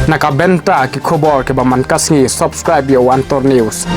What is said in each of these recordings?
Nakabenta ki khobor ke baman kasngi subscribe yo Antor News.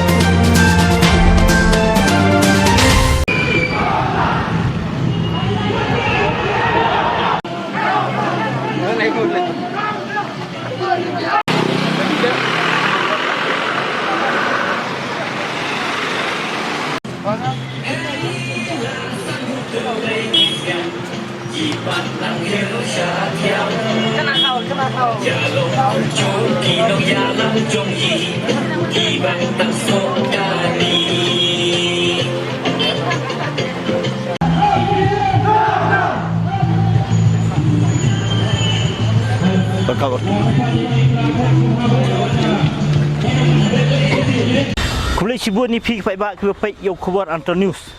Kulai sibuk ni pergi baik yo khobor Antor News.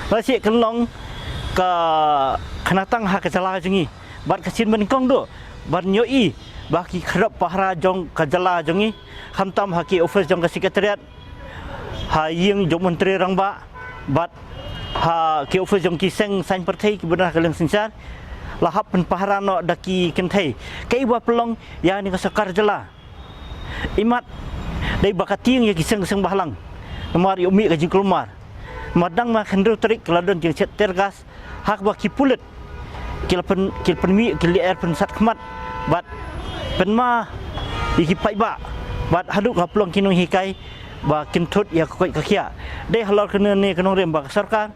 Masih kelong ke kenatang hak kejalah jengi. Bat kasin menikong do. Bat nyoi baki kerap pahara jong kejalah jengi. Hamtam haki office jong ke sekretariat. Ha ying jong menteri rangba. Bat ha ki office jong kiseng sain partai ki benar kaleng sinsar. Lahap pen pahara no daki kentai. Kai buat pelong yang ni kesakar jela. Imat dari bakating yang kiseng-kiseng bahalang. Nomor umi kaji kelumar. Madang ma kendro terik keladon jeung set tergas hak baki pulet. Kilpen mi kili air pen sat khmat. Bat penma iki pai ba. Bat haduk haplong kinong hikai ba kintut ya kokoi kakia. Dei halor kena ni kenong rem ba sarkar.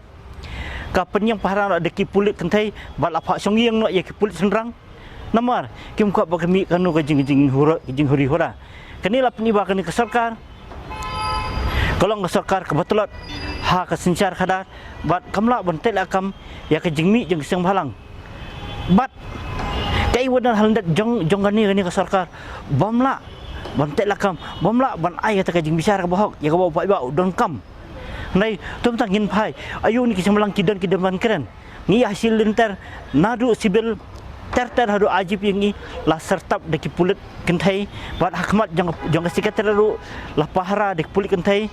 Ka penyang pahara deki pulet kentai bat apa songyeng no ya ki pulet senrang. Nomor kim ko ba kami kanu kajing huri hora. Kanilah peniba kani ke sarkar. Kalau ke sarkar kebetulan ha ke sincar kadar bat kamla bentel akam ya ke jingmi jeung seng balang. Bat kai wadan halndat jong gani ke sarkar. Bamla bentel akam, bamla ban ai ta ke jing bicara ke bohok ya ke bawa pai ba don kam. Nai tum tang ngin pai ayu ni ke balang kidan ban keren. Ngi hasil lenter nadu sibil ter hadu ajib yang lah sertap deki pulit kentai bat hakmat jang sekretariat ru lah pahara deki pulit kentai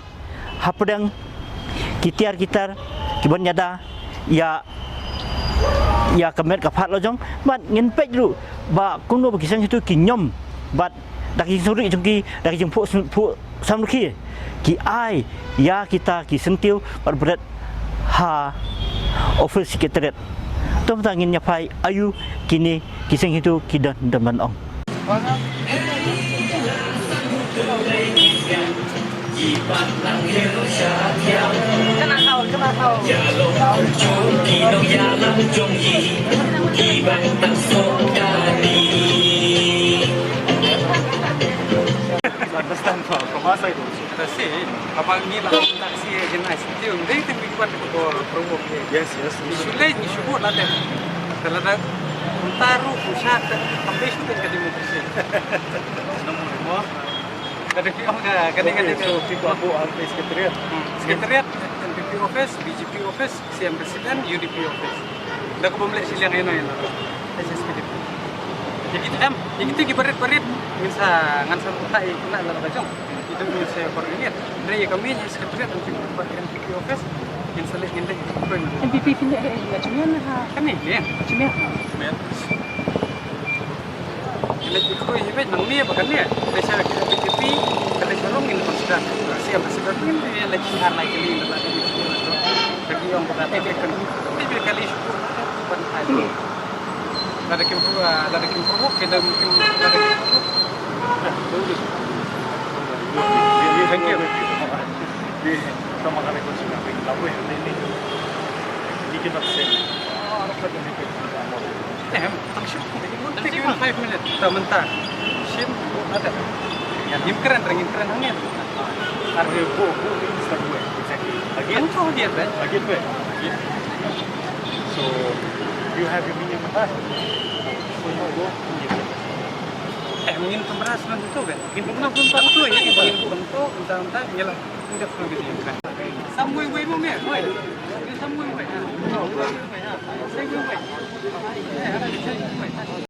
hapedang kitar kiban nyada ya kemet kapat lo jong bat ngin pej ru ba kuno bagi sang itu kinyom bat daki suri jong ki daki jong pu samruki ki ai ya kita ki sentiu bat berat ha office sekretariat tum tangin nyapai ayu kini kiseng itu kidan deman ong. Understand from our side also. Kasi kapag nilang taksi jenis itu, hindi itu bikin promote. Yes. Isulay isubo natin. Talaga untaro pusat sampai sudah ke demokrasi. Nomor mo. Kadang-kadang so tipo aku alpe sekretariat NPP office, BGP office, CM Presiden, UDP office. Dah ko bumili sila ngayon. SSPDP. Yang itu gibarit-barit minsa ngansan utai kena dalam bajong. Itu saya koordinir. Dari kami yang sekretariat NPP office yang selek ngindek itu. NPP pindah ya cuma ha. Kan ni. Cuma. Ilek itu hibet nang ni apa kan ni? Desa NPP kalau sarung ini konsider. Siap konsider ini ilek har lagi ni dalam itu. Bagi orang kata kan. Tapi kali syukur bukan hal. Ada kim provoke kita mungkin ada thank you di sama kali konsumen lalu ini kita sen function 5 minutes sebentar sim ada yang keren hanya ada buku Instagram exactly again so you have your minimum pass. Ingin pemberhasilan itu kan? Ingin pemberhasilan itu ya, ingin bentuk, entah nyelah tidak perlu gitu kan? Samui wei mau ni, wei, samui wei, saya wei.